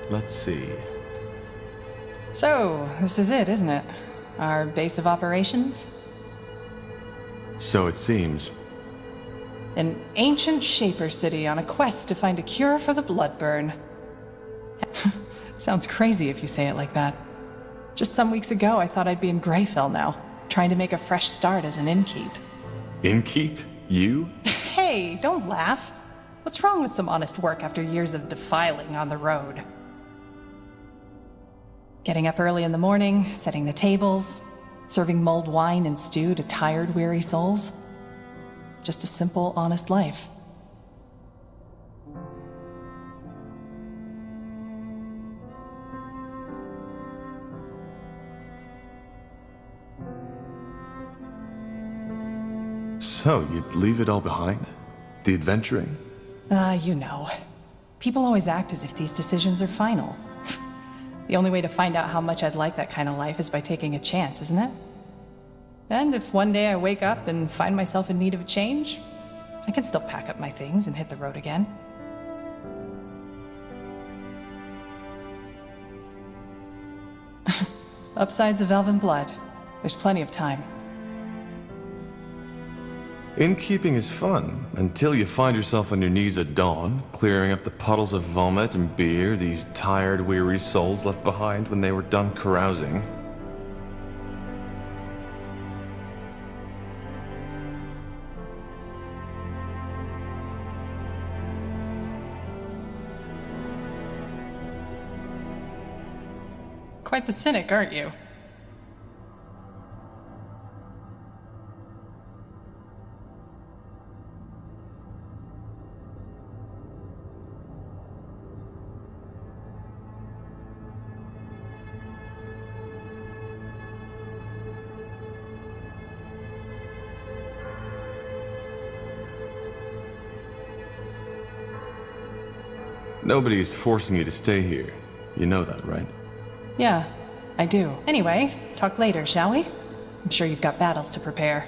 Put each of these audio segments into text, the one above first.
Let's see. So, this is it, isn't it? Our base of operations? So it seems. An ancient Shaper city on a quest to find a cure for the bloodburn. Sounds crazy if you say it like that. Just some weeks ago, I thought I'd be in Greyfell now, trying to make a fresh start as an innkeep. Innkeep? You? Hey, don't laugh. What's wrong with some honest work after years of defiling on the road? Getting up early in the morning, setting the tables, serving mulled wine and stew to tired, weary souls. Just a simple, honest life. So, you'd leave it all behind? The adventuring? You know. People always act as if these decisions are final. The only way to find out how much I'd like that kind of life is by taking a chance, isn't it? And if one day I wake up and find myself in need of a change, I can still pack up my things and hit the road again. Upsides of elven blood. There's plenty of time. Innkeeping is fun, until you find yourself on your knees at dawn, clearing up the puddles of vomit and beer these tired, weary souls left behind when they were done carousing. Quite the cynic, aren't you? Nobody's forcing you to stay here. You know that, right? Yeah, I do. Anyway, talk later, shall we? I'm sure you've got battles to prepare.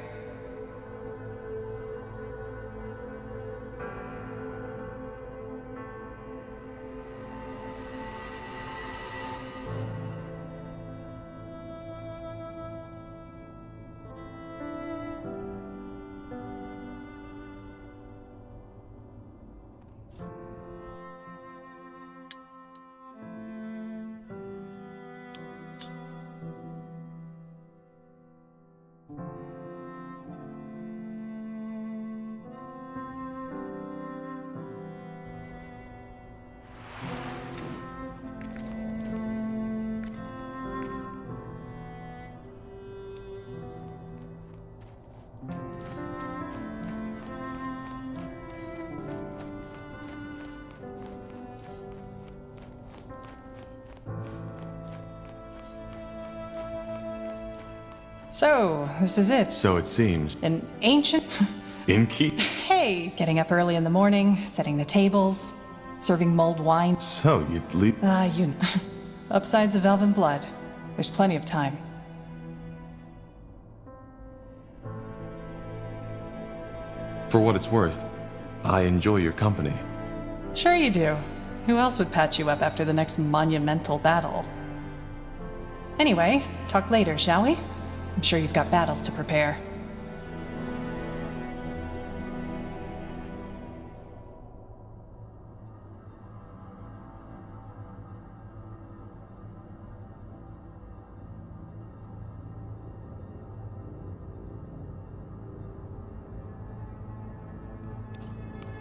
So, this is it. So it seems. An ancient... Innkeep? Hey! Getting up early in the morning, setting the tables, serving mulled wine. So you'd leave... You know. Upsides of elven blood. There's plenty of time. For what it's worth, I enjoy your company. Sure you do. Who else would patch you up after the next monumental battle? Anyway, talk later, shall we? I'm sure you've got battles to prepare.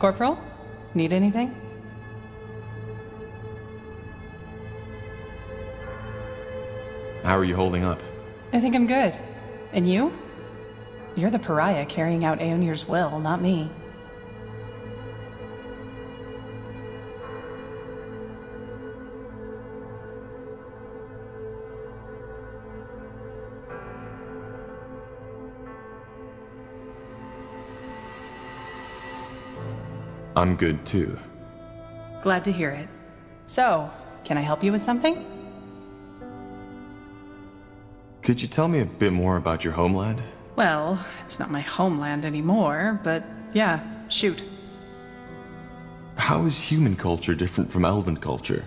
Corporal? Need anything? How are you holding up? I think I'm good. And you? You're the pariah carrying out Aeonir's will, not me. I'm good too. Glad to hear it. So, can I help you with something? Could you tell me a bit more about your homeland? Well, it's not my homeland anymore, but yeah, shoot. How is human culture different from elven culture?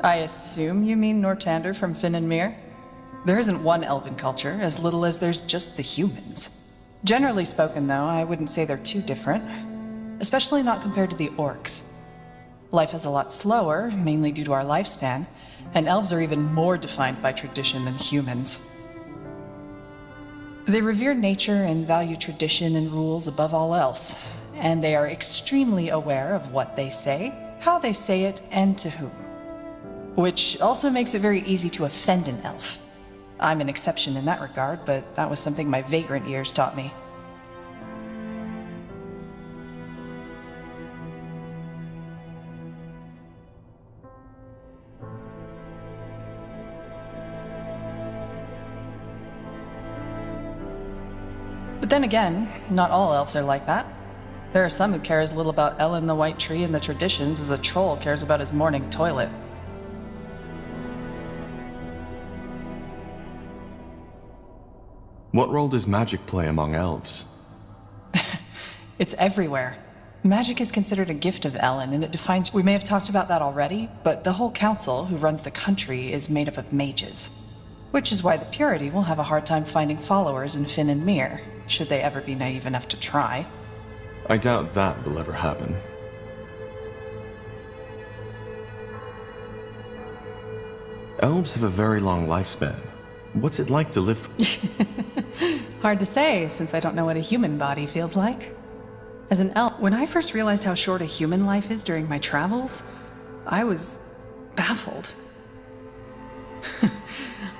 I assume you mean Nortander from Finn and Mir? There isn't one elven culture, as little as there's just the humans. Generally spoken, though, I wouldn't say they're too different. Especially not compared to the orcs. Life is a lot slower, mainly due to our lifespan, and elves are even more defined by tradition than humans. They revere nature and value tradition and rules above all else, and they are extremely aware of what they say, how they say it, and to whom. Which also makes it very easy to offend an elf. I'm an exception in that regard, but that was something my vagrant years taught me. But then again, not all elves are like that. There are some who care as little about Ellen the White Tree and the traditions as a troll cares about his morning toilet. What role does magic play among elves? It's everywhere. Magic is considered a gift of Ellen, and it defines... We may have talked about that already, but the whole council who runs the country is made up of mages. Which is why the Purity will have a hard time finding followers in Finn and Mir, should they ever be naive enough to try. I doubt that will ever happen. Elves have a very long lifespan. What's it like to live? Hard to say, since I don't know what a human body feels like. As an elf, when I first realized how short a human life is during my travels, I was baffled.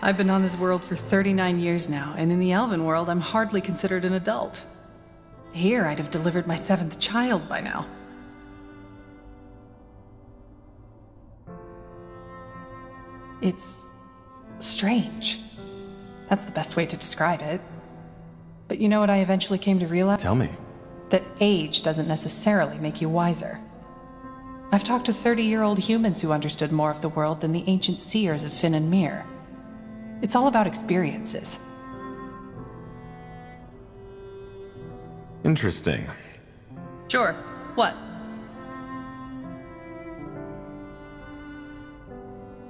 I've been on this world for 39 years now, and in the elven world, I'm hardly considered an adult. Here, I'd have delivered my 7th child by now. It's strange. That's the best way to describe it. But you know what I eventually came to realize? Tell me. That age doesn't necessarily make you wiser. I've talked to 30-year-old humans who understood more of the world than the ancient seers of Finn and Mir. It's all about experiences. Interesting. Sure. What?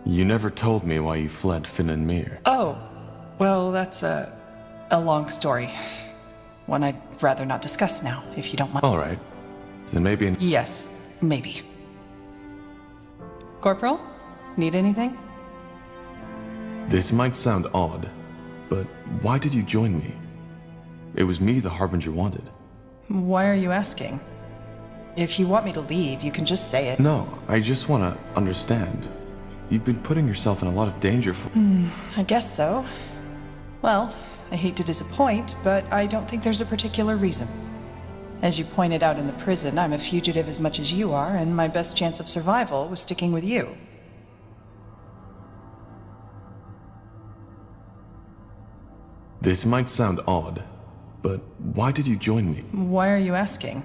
You never told me why you fled Finn and Mir. Oh, well, that's a long story. One I'd rather not discuss now, if you don't mind. All right. Then maybe... Yes, maybe. Corporal? Need anything? This might sound odd, but why did you join me? It was me the Harbinger wanted. Why are you asking? If you want me to leave, you can just say it. No, I just want to understand. You've been putting yourself in a lot of danger for... I guess so. Well, I hate to disappoint, but I don't think there's a particular reason. As you pointed out in the prison, I'm a fugitive as much as you are, and my best chance of survival was sticking with you. This might sound odd, but why did you join me? Why are you asking?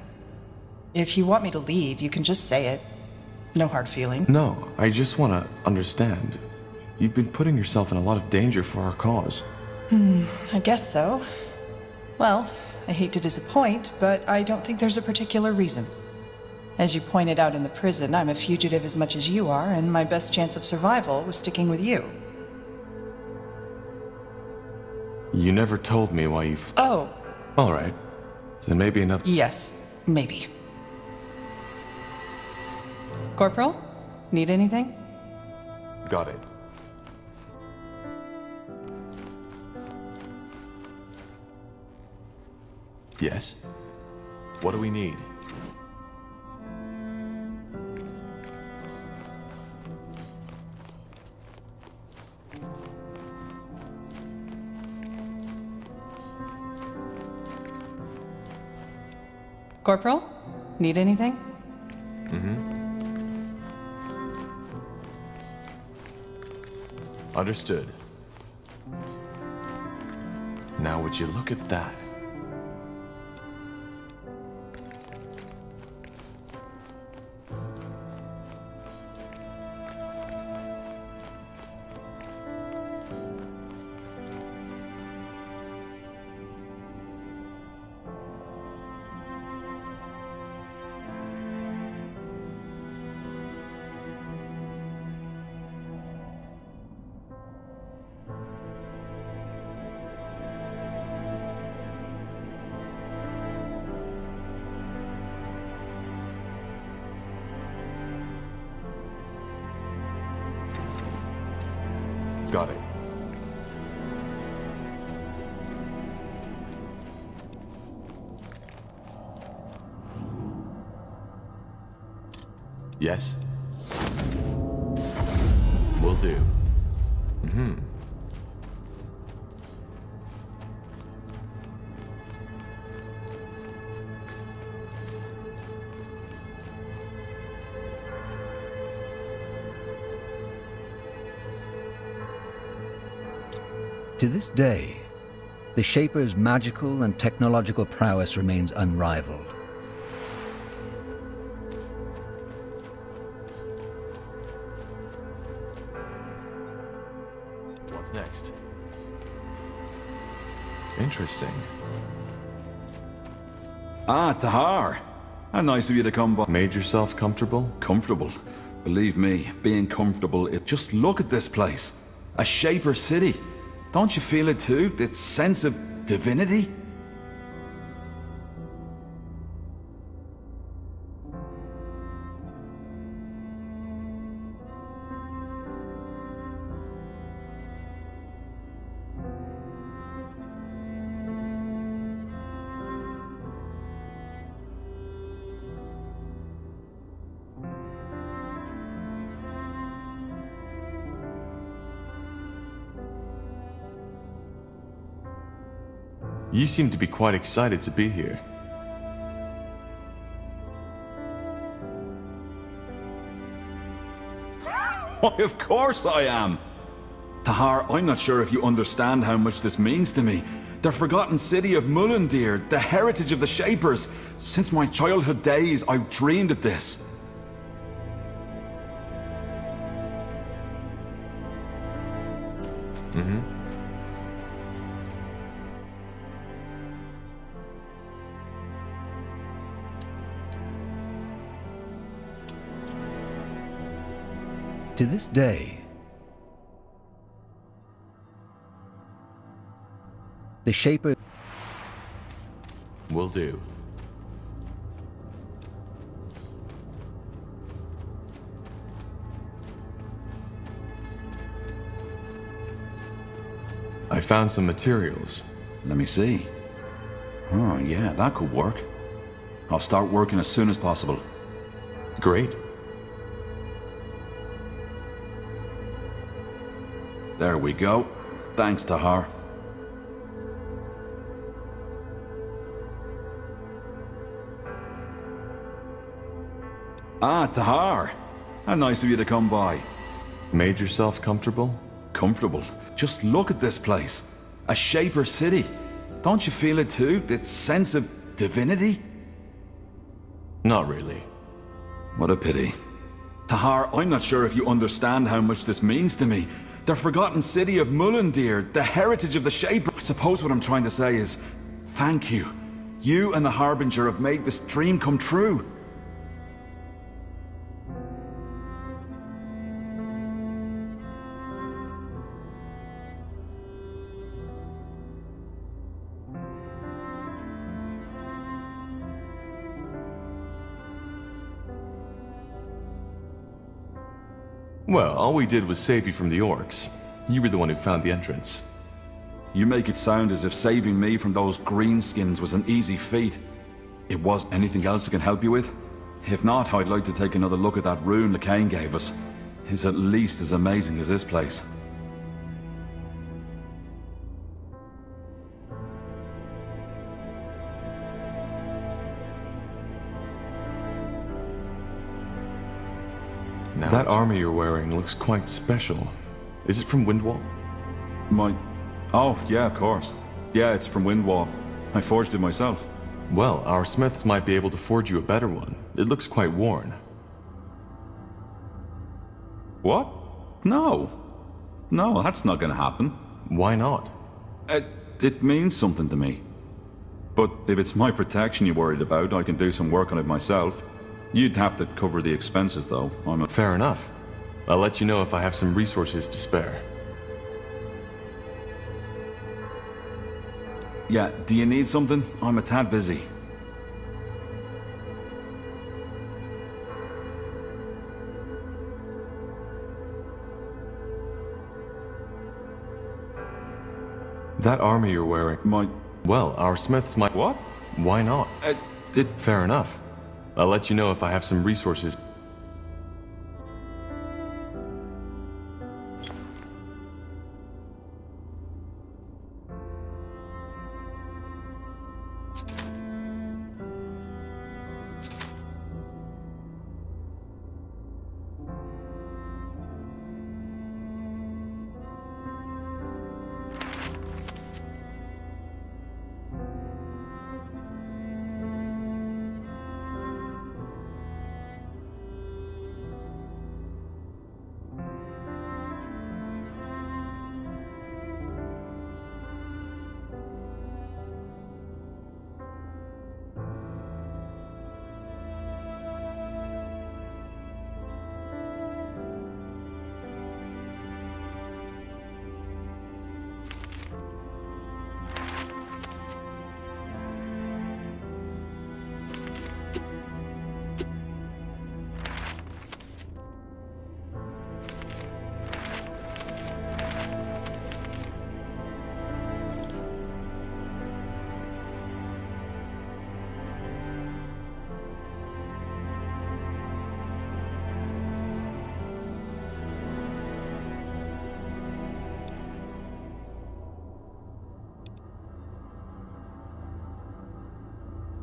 If you want me to leave, you can just say it. No hard feeling. No, I just want to understand. You've been putting yourself in a lot of danger for our cause. I guess so. Well, I hate to disappoint, but I don't think there's a particular reason. As you pointed out in the prison, I'm a fugitive as much as you are, and my best chance of survival was sticking with you. You never told me why you... Oh. All right. Then maybe another... Yes, maybe. Corporal? Need anything? Got it. Yes? What do we need? Corporal? Need anything? Understood. Now would you look at that? Got it. Yes? Will do. To this day, the Shaper's magical and technological prowess remains unrivaled. What's next? Interesting. Ah, Tahar. How nice of you to come by. Made yourself comfortable? Comfortable. Believe me, being comfortable, just look at this place. A Shaper city. Don't you feel it too? This sense of divinity? You seem to be quite excited to be here. Why, of course I am! Tahar, I'm not sure if you understand how much this means to me. The forgotten city of Mullendir, the heritage of the Shapers. Since my childhood days, I've dreamed of this. To this day, the Shaper... Will do. I found some materials. Let me see. Oh, yeah, that could work. I'll start working as soon as possible. Great. There we go. Thanks, Tahar. Ah, Tahar. How nice of you to come by. Made yourself comfortable? Comfortable. Just look at this place. A Shaper city. Don't you feel it too? This sense of divinity? Not really. What a pity. Tahar, I'm not sure if you understand how much this means to me. The forgotten city of Mullendir, the heritage of the Shaper. I suppose what I'm trying to say is, thank you. You and the Harbinger have made this dream come true. Well, all we did was save you from the orcs. You were the one who found the entrance. You make it sound as if saving me from those greenskins was an easy feat. It was. Anything else I can help you with? If not, I'd like to take another look at that rune LeCain gave us. It's at least as amazing as this place. That armor you're wearing looks quite special. Is it from Windwall? Oh, yeah, of course. Yeah, it's from Windwall. I forged it myself. Well, our smiths might be able to forge you a better one. It looks quite worn. What? No. No, that's not gonna happen. Why not? It means something to me. But if it's my protection you're worried about, I can do some work on it myself. You'd have to cover the expenses, though. Fair enough. I'll let you know if I have some resources to spare. Yeah, do you need something? I'm a tad busy. That armor you're wearing... Well, our smiths might... What? Why not? Did... Fair enough. I'll let you know if I have some resources.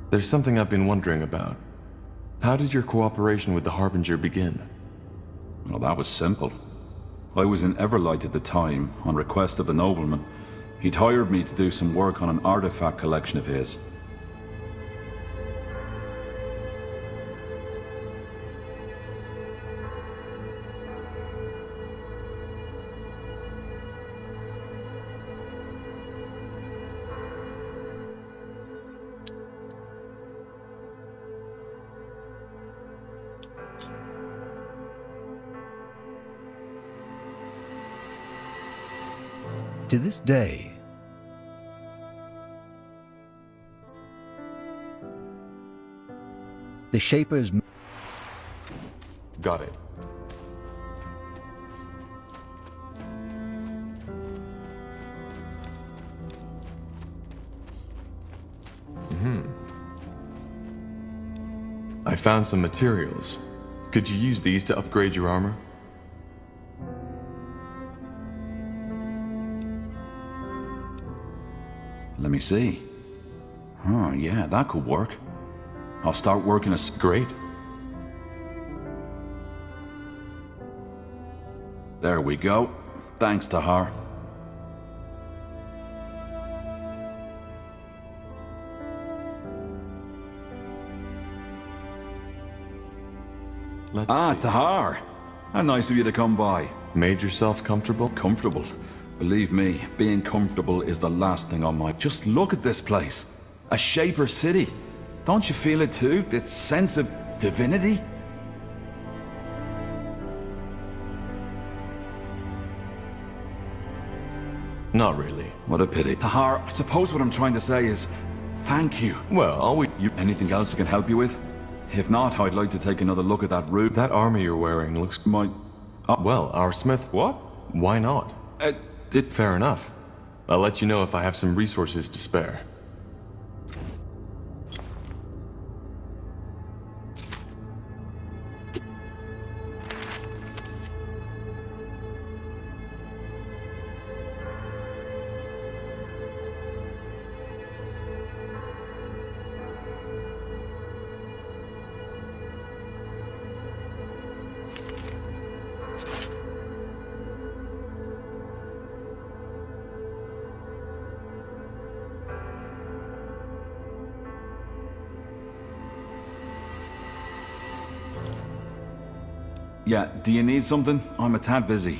There's something I've been wondering about. How did your cooperation with the Harbinger begin? Well, that was simple. I was in Everlight at the time, on request of a nobleman. He'd hired me to do some work on an artifact collection of his. To this day, the Shapers... Got it. I found some materials. Could you use these to upgrade your armor? Let me see. Oh, yeah, that could work. I'll start working a... Great. There we go. Thanks, Tahar. Let's see. Tahar! How nice of you to come by. Made yourself comfortable? Comfortable. Believe me, being comfortable is the last thing on my... Just look at this place. A Shaper city. Don't you feel it too? This sense of divinity? Not really. What a pity. Tahar, I suppose what I'm trying to say is... Thank you. Well, always... Anything else I can help you with? If not, I'd like to take another look at that route. That armor you're wearing looks... Well, our smith... What? Why not? Fair enough. I'll let you know if I have some resources to spare. Yeah, do you need something? I'm a tad busy.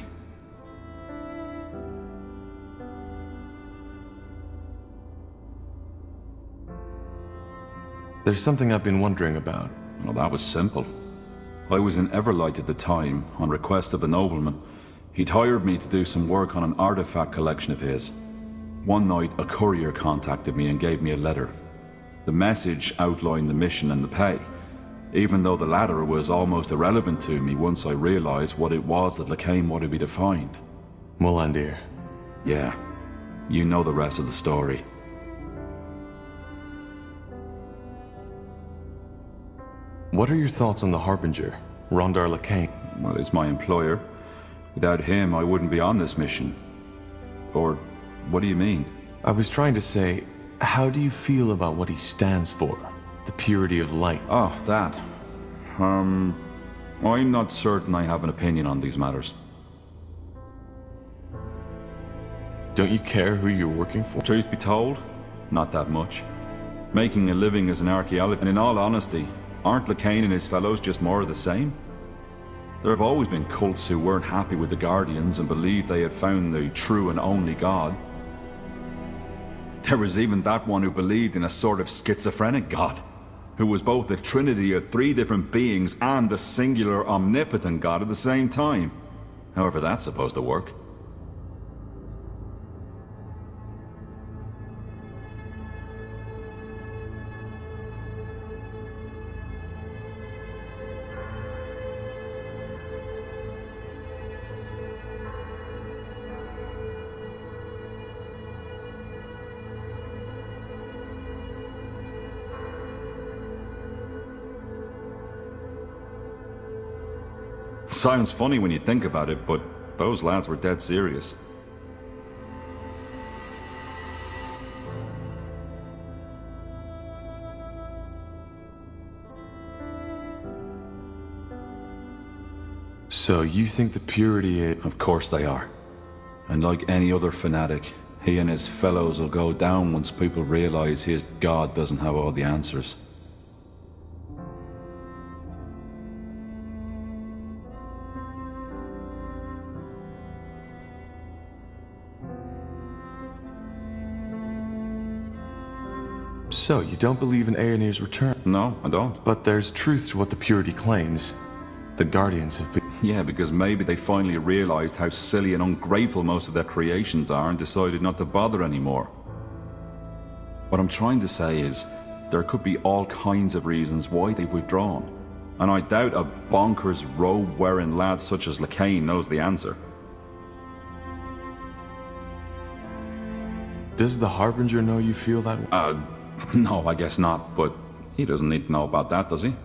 There's something I've been wondering about. Well, that was simple. I was in Everlight at the time, on request of a nobleman. He'd hired me to do some work on an artifact collection of his. One night, a courier contacted me and gave me a letter. The message outlined the mission and the pay, even though the latter was almost irrelevant to me once I realized what it was that Lacaine wanted me to find. Molandir. Yeah. You know the rest of the story. What are your thoughts on the Harbinger, Rondar Lacane? Well, he's my employer. Without him, I wouldn't be on this mission. Or, what do you mean? I was trying to say, how do you feel about what he stands for? The purity of light. Oh, that. I'm not certain I have an opinion on these matters. Don't you care who you're working for? Truth be told, not that much. Making a living as an archaeologist, and in all honesty, aren't Lacane and his fellows just more of the same? There have always been cults who weren't happy with the Guardians and believed they had found the true and only God. There was even that one who believed in a sort of schizophrenic God, who was both the trinity of 3 different beings and the singular omnipotent God at the same time. However that's supposed to work. Sounds funny when you think about it, but those lads were dead serious. So you think the purity is... Of course they are. And like any other fanatic, he and his fellows will go down once people realize his God doesn't have all the answers. So, you don't believe in Aenir's return? No, I don't. But there's truth to what the purity claims. The Guardians have been... Yeah, because maybe they finally realized how silly and ungrateful most of their creations are and decided not to bother anymore. What I'm trying to say is, there could be all kinds of reasons why they've withdrawn. And I doubt a bonkers robe-wearing lad such as Lacane knows the answer. Does the Harbinger know you feel that way? No, I guess not, but he doesn't need to know about that, does he?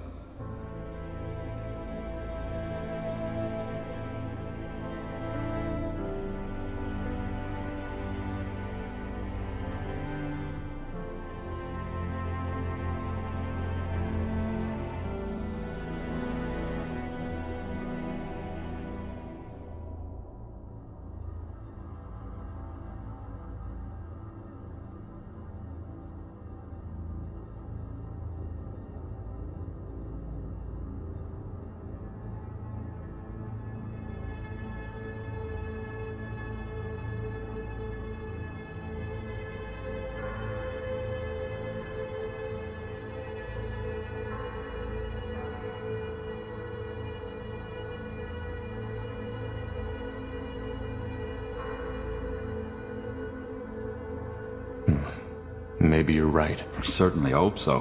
Maybe you're right. I certainly hope so.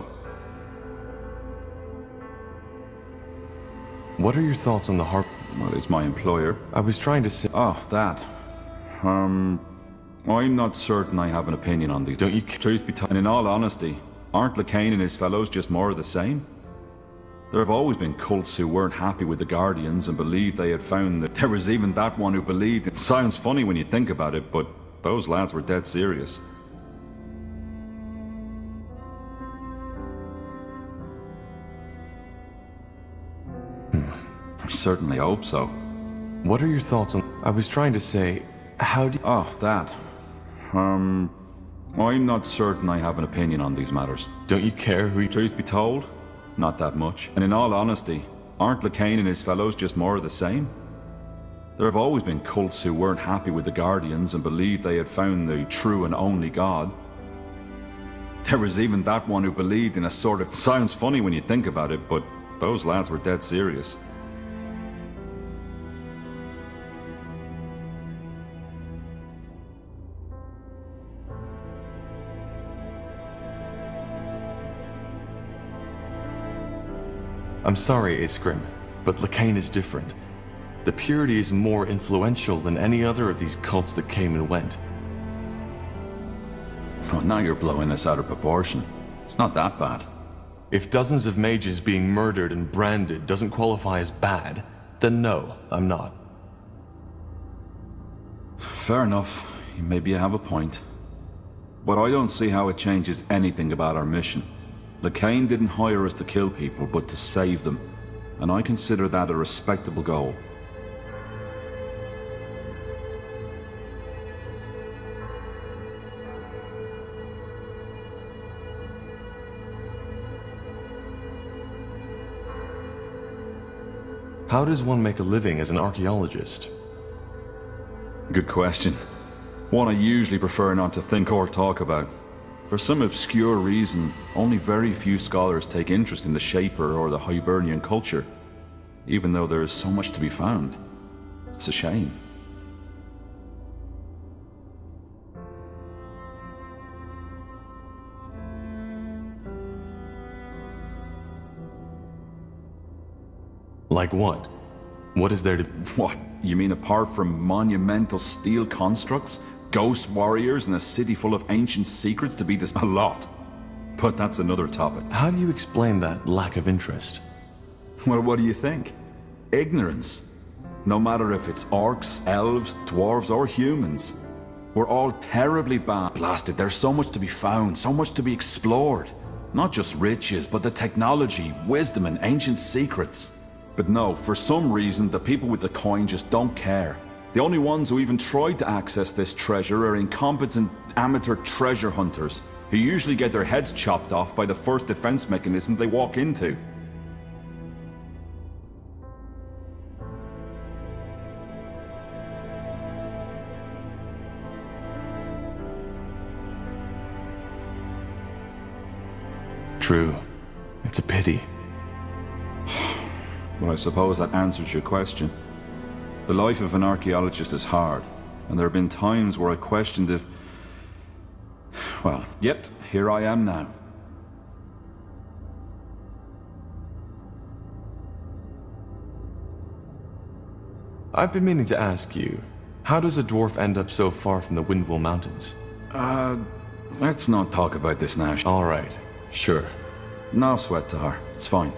What are your thoughts on the Well, he's my employer. I was trying to say... Oh, that. I'm not certain I have an opinion on these. Don't you... Truth be told, and in all honesty, aren't Lacane and his fellows just more of the same? There have always been cults who weren't happy with the Guardians and believed they had found that... There was even that one who believed... It sounds funny when you think about it, but those lads were dead serious. I certainly hope so. What are your thoughts on... I was trying to say, how do... Oh, that. I'm not certain I have an opinion on these matters. Don't you care who... Truth be told, not that much. And in all honesty, aren't Lacane and his fellows just more of the same? There have always been cults who weren't happy with the Guardians and believed they had found the true and only God. There was even that one who believed in a sort of... Sounds funny when you think about it, but those lads were dead serious. I'm sorry, Isgrim, but Lacane is different. The purity is more influential than any other of these cults that came and went. Well, now you're blowing this out of proportion. It's not that bad. If dozens of mages being murdered and branded doesn't qualify as bad, then no, I'm not. Fair enough. Maybe you have a point. But I don't see how it changes anything about our mission. Lacane didn't hire us to kill people, but to save them. And I consider that a respectable goal. How does one make a living as an archaeologist? Good question. One I usually prefer not to think or talk about. For some obscure reason, only very few scholars take interest in the Shaper or the Hibernian culture, even though there is so much to be found. It's a shame. Like what? What is there to... What? You mean apart from monumental steel constructs, ghost warriors, and a city full of ancient secrets to be a lot? But that's another topic. How do you explain that lack of interest? Well, what do you think? Ignorance. No matter if it's orcs, elves, dwarves, or humans. We're all terribly bad. Blasted, there's so much to be found, so much to be explored. Not just riches, but the technology, wisdom, and ancient secrets. But no, for some reason, the people with the coin just don't care. The only ones who even try to access this treasure are incompetent amateur treasure hunters, who usually get their heads chopped off by the first defense mechanism they walk into. True. It's a pity. Well, I suppose that answers your question. The life of an archaeologist is hard, and there have been times where I questioned if... Well, yet, here I am now. I've been meaning to ask you, how does a dwarf end up so far from the Windwall Mountains? Let's not talk about this now. All right, sure. No sweat, Tahar. It's fine.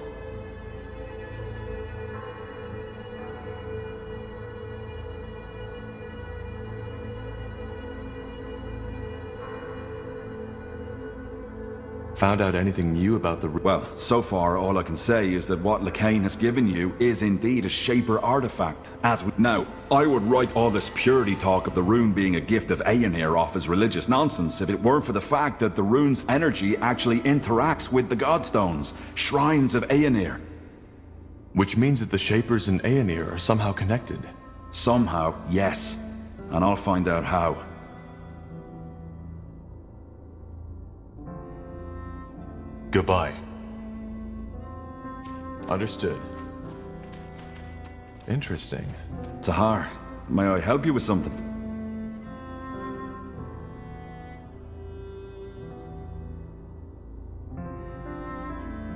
Found out anything new about the... Well, so far all I can say is that what Lacane has given you is indeed a Shaper artifact. Now, I would write all this purity talk of the rune being a gift of Aenir off as religious nonsense if it weren't for the fact that the rune's energy actually interacts with the Godstones, shrines of Aenir. Which means that the Shapers and Aenir are somehow connected. Somehow, yes. And I'll find out how. Goodbye. Understood. Interesting. Tahar, may I help you with something?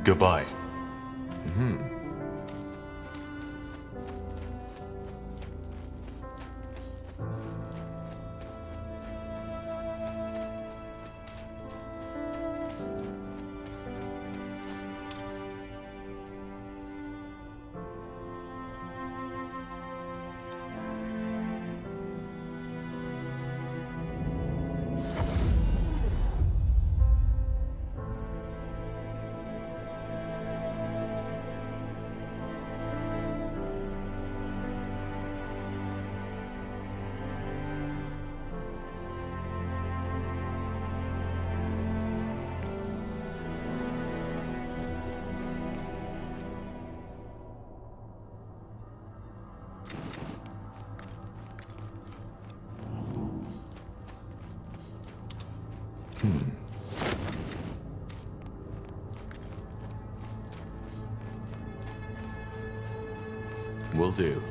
Goodbye. Will do.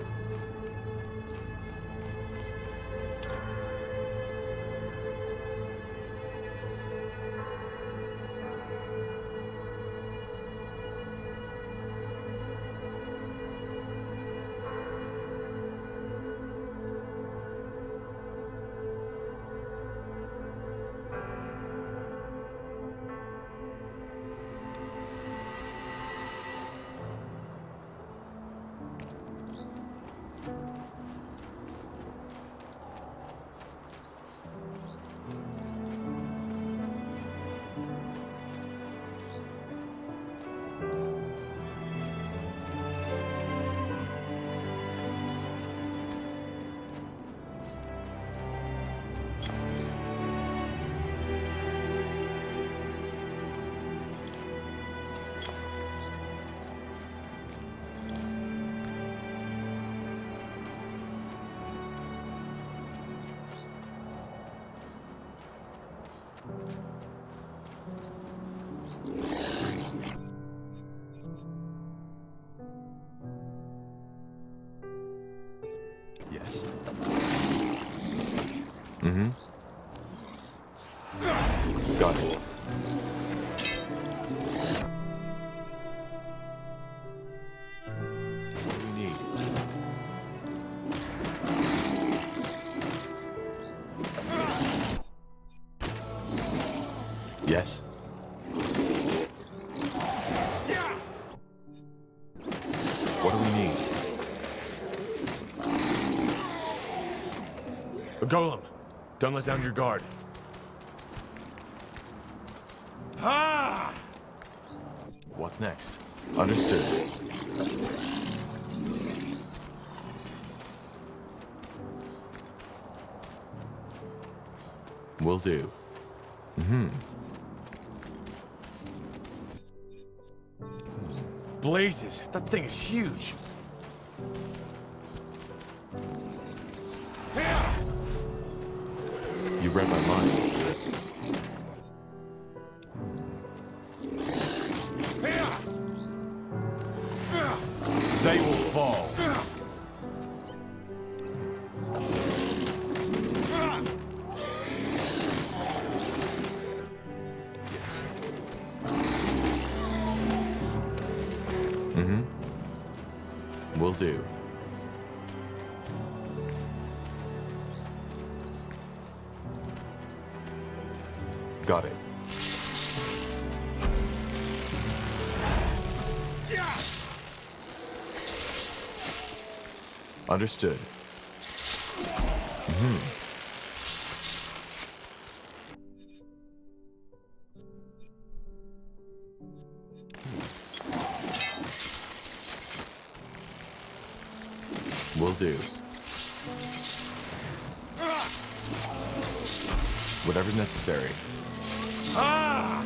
Got it. What do we need? Yes. What do we need? Golem, don't let down your guard. Ah! What's next? Understood. Will do. Blazes, that thing is huge. You read my mind. They will fall. Will do. Got it. Understood. Will do. Whatever's necessary. Ah!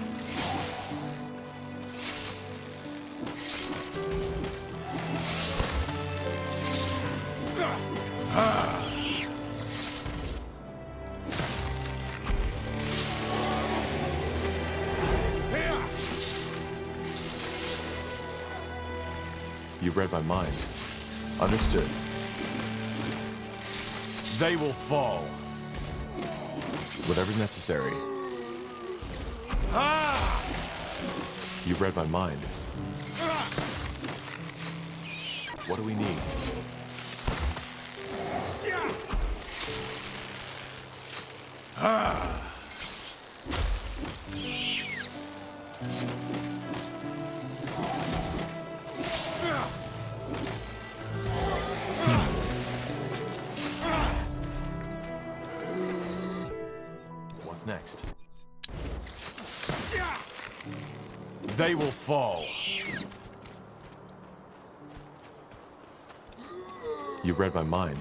You read my mind. Understood. They will fall. Whatever's necessary. Ah! You read my mind. What do we need? What's next? They will fall. You read my mind.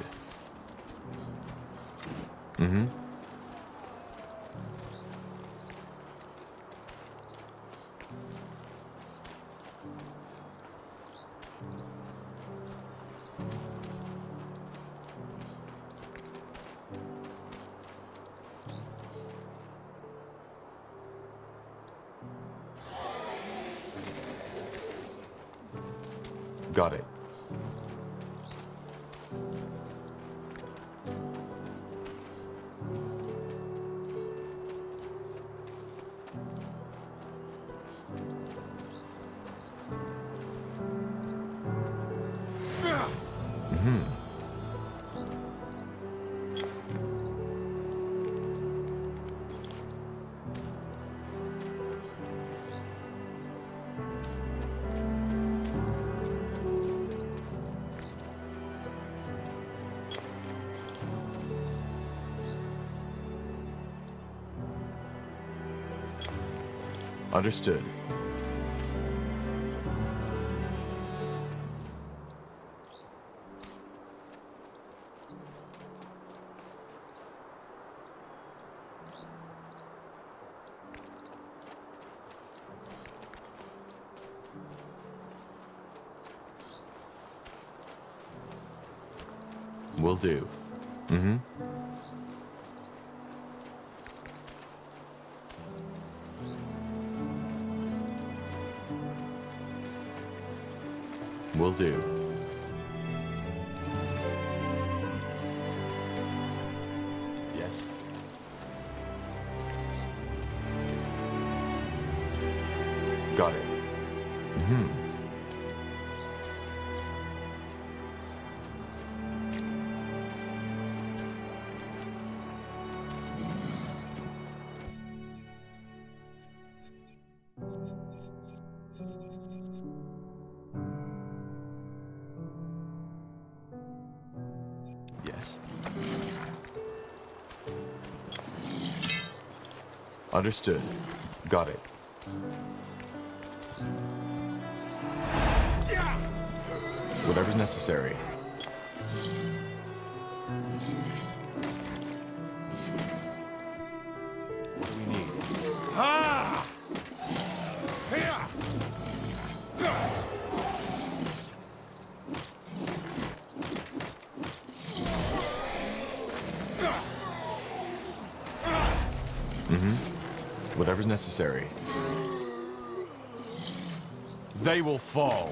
Got it. Understood. Will do. Will do. Yes. Yes. Understood. Got it. Whatever's necessary. What do we need? Ah! Here! Whatever's necessary. They will fall.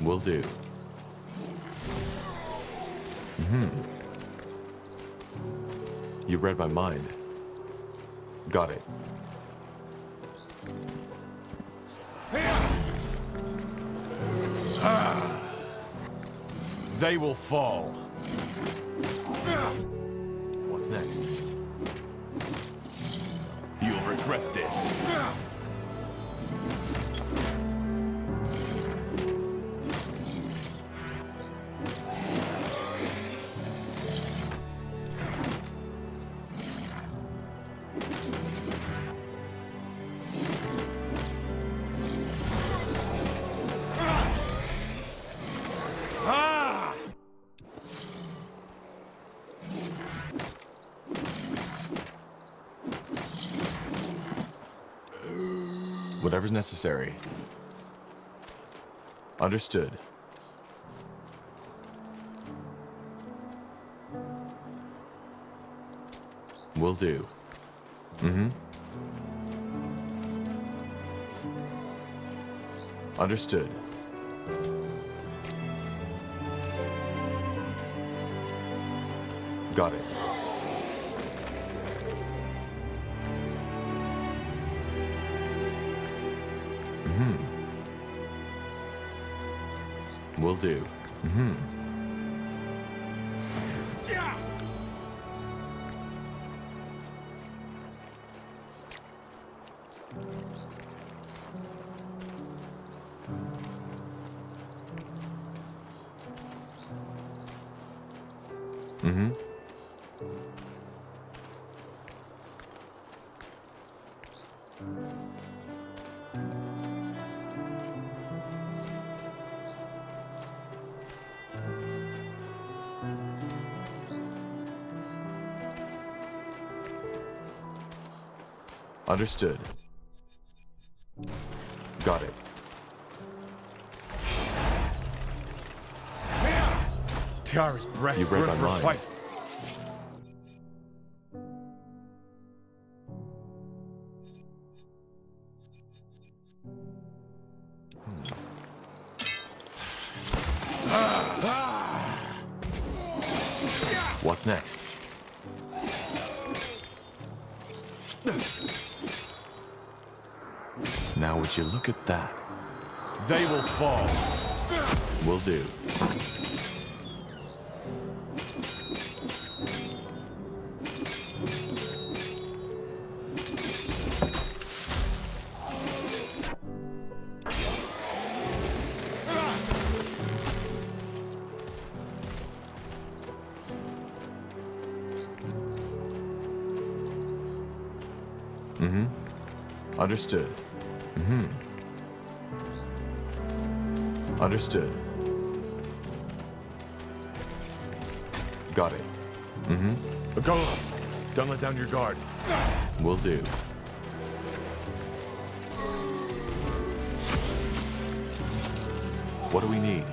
Will do. You read my mind. Got it. They will fall. What's next? You'll regret this. Whatever's necessary. Understood. Will do. Understood. Got it. Will do. Understood. Got it. Tiara's breath. You read We're my in for a mind. fight. What's next? Now would you look at that? They will fall. Will do. Understood. Understood. Got it. Golos, don't let down your guard. Will do. What do we need?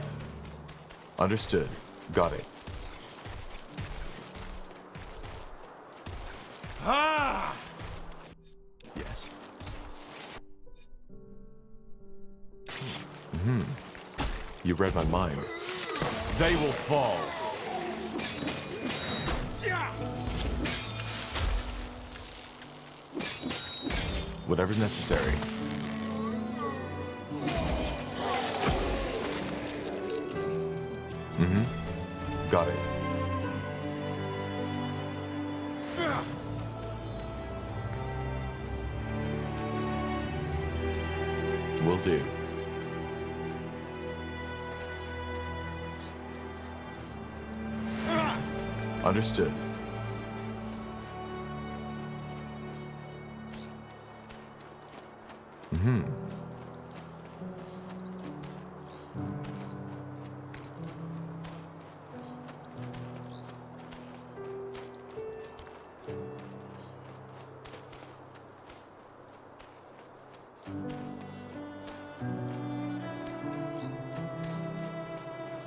Understood. Got it. Ah! Yes. You read my mind. They will fall. Whatever's necessary. Got it. Will do. Understood.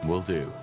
Will do.